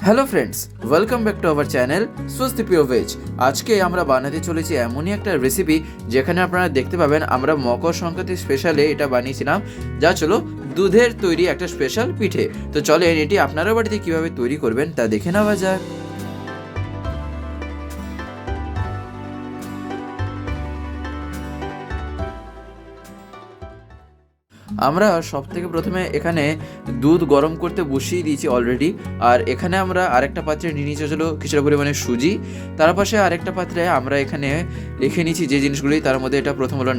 Hello friends, welcome back to our channel স্বস্তি pure veg. আজকে আমরা বানাতে চলেছি এমনই একটা রেসিপি যেখানে আপনারা দেখতে পাবেন আমরা মকর সংক্রান্তি স্পেশালে এটা বানিয়েছিলাম, যা ছিল দুধের তৈরি একটা স্পেশাল পিঠে। তো চলেন এটি আপনারা বাড়িতে কিভাবে তৈরি করবেন তা দেখে নেওয়া যাক। আমরা সবথেকে প্রথমে এখানে দুধ গরম করতে বসিয়ে দিয়েছি অলরেডি। আর এখানে আমরা আরেকটা পাত্রে নিয়ে নিয়েছি হলো কিছুটা পরিমাণে সুজি। তার পাশে আরেকটা পাত্রে আমরা এখানে রেখে নিয়েছি যে জিনিসগুলি, তার মধ্যে এটা প্রথম হলো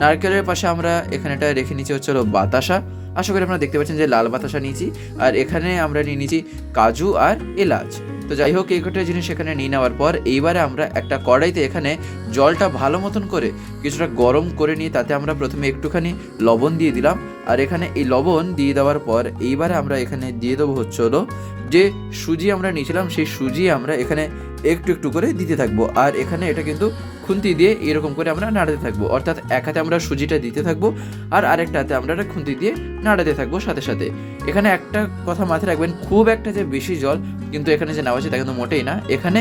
নারকেলের পাশে আমরা এখানে এটা রেখে নিয়েছি হচ্ছে হলো বাতাসা। আশা করি আপনারা দেখতে পাচ্ছেন যে লাল বাতাসা নিয়েছি। আর এখানে আমরা নিয়ে নিয়েছি কাজু আর এলাচ। তো যাই হোক, এই কটা জিনিস এখানে নিয়ে নেওয়ার পর এইবারে আমরা একটা কড়াইতে এখানে জলটা ভালো মতন করে কিছুটা গরম করে নিয়ে তাতে আমরা প্রথমে একটুখানি লবণ দিয়ে দিলাম। আর এখানে এই লবণ দিয়ে দেওয়ার পর এইবারে আমরা এখানে দিয়ে দেবো হচ্ছে হলো যে সুজি আমরা নিয়েছিলাম, সেই সুজি আমরা এখানে একটু একটু করে দিতে থাকবো। আর এখানে এটা কিন্তু খুন্তি দিয়ে এরকম করে আমরা নাড়াতে থাকবো, অর্থাৎ এক হাতে আমরা সুজিটা দিতে থাকবো আর আরেকটা হাতে আমরা এটা খুন্তি দিয়ে নাড়াতে থাকবো সাথে সাথে। এখানে একটা কথা মাথায় রাখবেন, খুব একটা যে বেশি জল কিন্তু এখানে যে নেওয়া আছে তা কিন্তু মোটেই না। এখানে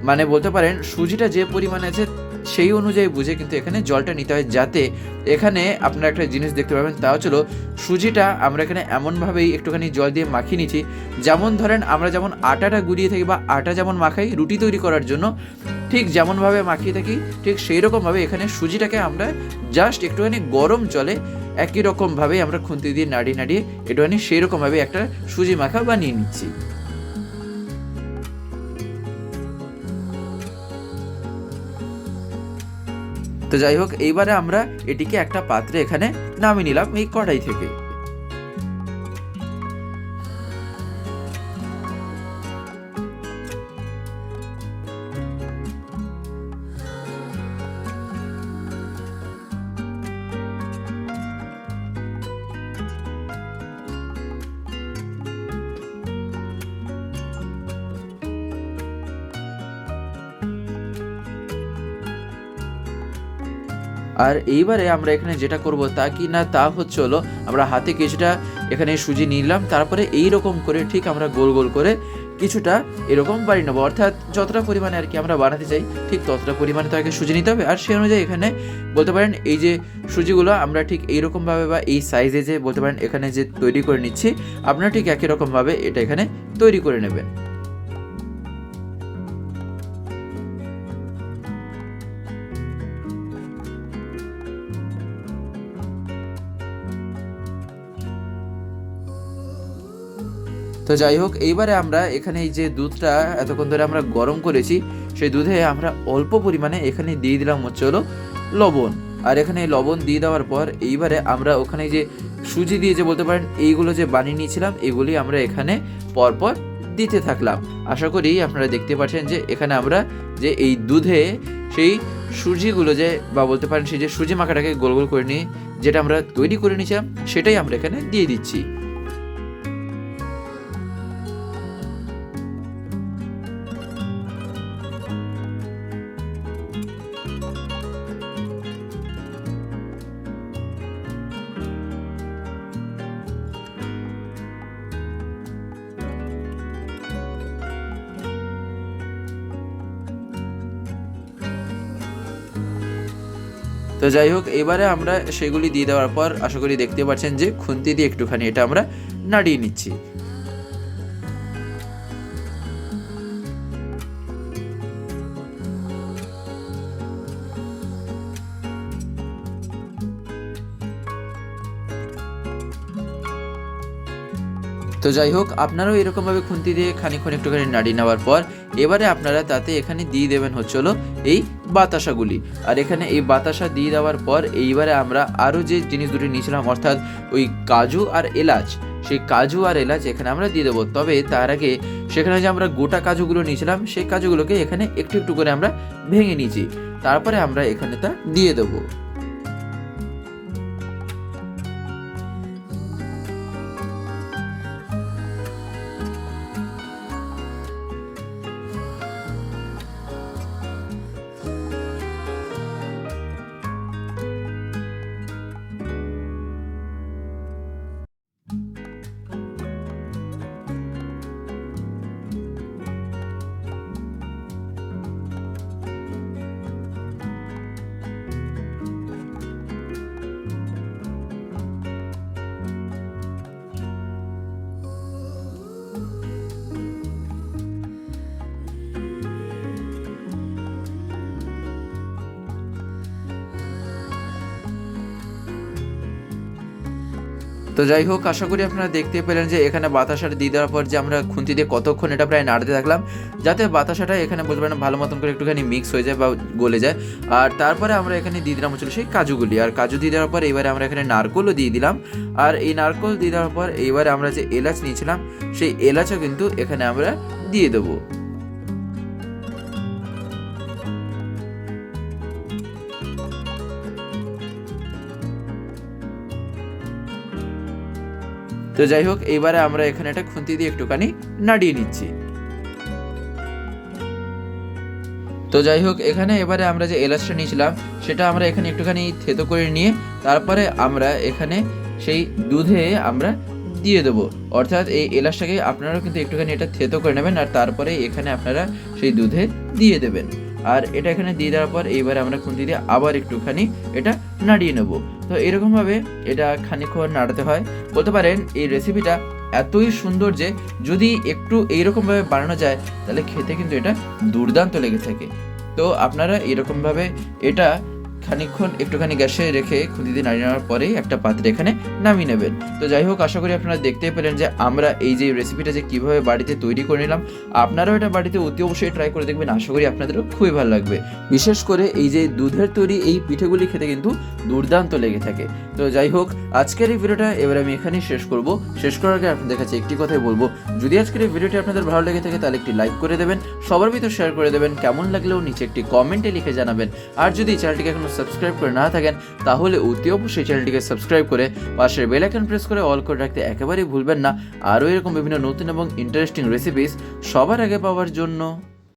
মানে বলতে পারেন সুজিটা যে পরিমাণে আছে সেই অনুযায়ী বুঝে কিন্তু এখানে জলটা নিতে হয়, যাতে এখানে আপনারা একটা জিনিস দেখতে পাবেন, তা হচ্ছিল সুজিটা আমরা এখানে এমনভাবেই একটুখানি জল দিয়ে মাখিয়ে নিচ্ছি, যেমন ধরেন আমরা যেমন আটাটা গুলিয়ে থাকি বা আটা যেমন মাখাই রুটি তৈরি করার জন্য, ঠিক যেমনভাবে মাখিয়ে থাকি ঠিক সেই রকমভাবে এখানে সুজিটাকে আমরা জাস্ট একটুখানি গরম জলে একই রকমভাবে আমরা খুন্তি দিয়ে নাড়িয়ে নাড়িয়ে একটুখানি সেই রকমভাবে একটা সুজি মাখা বানিয়ে নিচ্ছি। তো যাই হোক, এইবারে আমরা এটিকে একটা পাত্রে এখানে নামিয়ে নিলাম এই কড়াই থেকে। আর এইবারে আমরা এখানে যেটা করব তা হচ্ছে হলো আমরা হাতে কিছুটা এখানে সুজি নিলাম, তারপরে এই রকম করে ঠিক আমরা গোল গোল করে কিছুটা এরকম বানিয়ে নেবো, অর্থাৎ যতটা পরিমাণে আর কি আমরা বানাতে চাই ঠিক ততটা পরিমাণে তো আগে সুজি নিতে হবে। আর সেই অনুযায়ী এখানে বলতে পারেন এই যে সুজিগুলো আমরা ঠিক এইরকমভাবে বা এই সাইজে যে বলতে পারেন এখানে যে তৈরি করে নিচ্ছি, আপনারা ঠিক একই রকমভাবে এটা এখানে তৈরি করে নেবেন। তো যাই হোক, এইবারে আমরা এখানে এই যে দুধটা এতক্ষণ ধরে আমরা গরম করেছি সেই দুধে আমরা অল্প পরিমাণে এখানে দিয়ে দিলাম হচ্ছে হলো লবণ। আর এখানে লবণ দিয়ে দেওয়ার পর এইবারে আমরা ওখানে যে সুজি দিয়ে যে বলতে পারেন এইগুলো যে বানিয়ে নিয়েছিলাম এগুলি আমরা এখানে পরপর দিতে থাকলাম। আশা করি আপনারা দেখতে পাচ্ছেন যে এখানে আমরা যে এই দুধে সেই সুজিগুলো যে বা বলতে পারেন সেই যে সুজি মাখাটাকে গোল গোল করে নিয়ে যেটা আমরা তৈরি করে নিয়েছিলাম সেটাই আমরা এখানে দিয়ে দিচ্ছি। তো যাই হোক, এবারে আমরা সেগুলি দিয়ে দেওয়ার পর আশা করি দেখতে পাচ্ছেন যে খুন্তি দিয়ে একটুখানি এটা আমরা নাড়িয়ে নিচ্ছি। তো যাই হোক, আপনারাও এরকমভাবে খুন্তি দিয়ে খানিকক্ষণ একটুখানি নাড়িয়ে নেওয়ার পর এবারে আপনারা তাতে এখানে দিয়ে দেবেন হচ্ছে হলো এই বাতাসাগুলি। আর এখানে এই বাতাসা দিয়ে দেওয়ার পর এইবারে আমরা আরও যে জিনিস দুটি নিয়েছিলাম অর্থাৎ ওই কাজু আর এলাচ, সেই কাজু আর এলাচ এখানে আমরা দিয়ে দেবো। তবে তার আগে সেখানে যে আমরা গোটা কাজুগুলো নিয়েছিলাম সেই কাজুগুলোকে এখানে একটু একটু করে আমরা ভেঙে নিয়েছি, তারপরে আমরা এখানে তা দিয়ে দেবো। তো যাই হোক, আশা করি আপনারা দেখতে পেলেন যে এখানে বাতাসাটা দিয়ে দেওয়ার পর যে আমরা খুন্তি দিয়ে কতক্ষণ এটা প্রায় নাড়তে থাকলাম, যাতে বাতাসাটা এখানে বলতে পারেন ভালো মতন করে একটুখানি মিক্স হয়ে যায় বা গলে যায়। আর তারপরে আমরা এখানে দিয়ে দিলাম হচ্ছিল সেই কাজুগুলি, আর কাজু দিয়ে দেওয়ার পর এবারে আমরা এখানে নারকলও দিয়ে দিলাম। আর এই নারকল দিয়ে দেওয়ার পর এইবারে আমরা যে এলাচ নিয়েছিলাম সেই এলাচও কিন্তু এখানে আমরা দিয়ে দেবো। তো যাই হোক, এইবারে আমরা এখানে একটা খুন্তি দিয়ে একটুখানি নাড়িয়ে নিচ্ছি। তো যাই হোক, এখানে এবারে আমরা যে এলাচটা নিয়েছিলাম সেটা আমরা এখানে একটুখানি থেতো করে নিয়ে তারপরে আমরা এখানে সেই দুধে আমরা দিয়ে দেবো। অর্থাৎ এই এলাচটাকে আপনারাও কিন্তু একটুখানি এটা থেতো করে নেবেন আর তারপরে এখানে আপনারা সেই দুধে দিয়ে দেবেন। আর এটা এখানে দিয়ে দেওয়ার পর এইবারে আমরা খুন্তি দিয়ে আবার একটুখানি এটা নাড়িয়ে নেব। তো এরকমভাবে এটা খানিকক্ষণ নাড়াতে হয়। বলতে পারেন এই রেসিপিটা এতই সুন্দর যে যদি একটু এইরকমভাবে বানানো যায় তাহলে খেতে কিন্তু এটা দুর্দান্ত লেগে থাকে। তো আপনারা এরকমভাবে এটা খানিকক্ষণ একটুখানি গ্যাসে রেখে খুন্তি দিয়ে নাড়িয়ে নেওয়ার পরেই একটা পাত্রে এখানে নামিয়ে নেবেন। তো যাই হোক, আশা করি আপনারা দেখতেই পেলেন যে আমরা এই যে রেসিপিটা যে কীভাবে বাড়িতে তৈরি করে নিলাম। আপনারাও এটা বাড়িতে অতি অবশ্যই ট্রাই করে দেখবেন, আশা করি আপনাদেরও খুবই ভালো লাগবে। বিশেষ করে এই যে দুধের তৈরি এই পিঠেগুলি খেতে কিন্তু দুর্দান্ত লেগে থাকে। তো যাই হোক, আজকের এই ভিডিওটা এবার আমি এখানেই শেষ করব। শেষ করার আগে আপনাদের কাছে একটি কথাই বলবো, যদি আজকের এই ভিডিওটি আপনাদের ভালো লেগে থাকে তাহলে একটি লাইক করে দেবেন, সবার ভিতর শেয়ার করে দেবেন, কেমন লাগলেও নিচে একটি কমেন্টে লিখে জানাবেন। আর যদি চ্যানেলটিকে এখনো সাবস্ক্রাইব করে না থাকেন তাহলে অতি অবশ্যই চ্যানেলটিকে সাবস্ক্রাইব করে পাশের বেল আইকন প্রেস করে অল করে রাখতে একেবারেই ভুলবেন না, আরও এরকম বিভিন্ন নতুন এবং ইন্টারেস্টিং রেসিপিস সবার আগে পাওয়ার জন্য।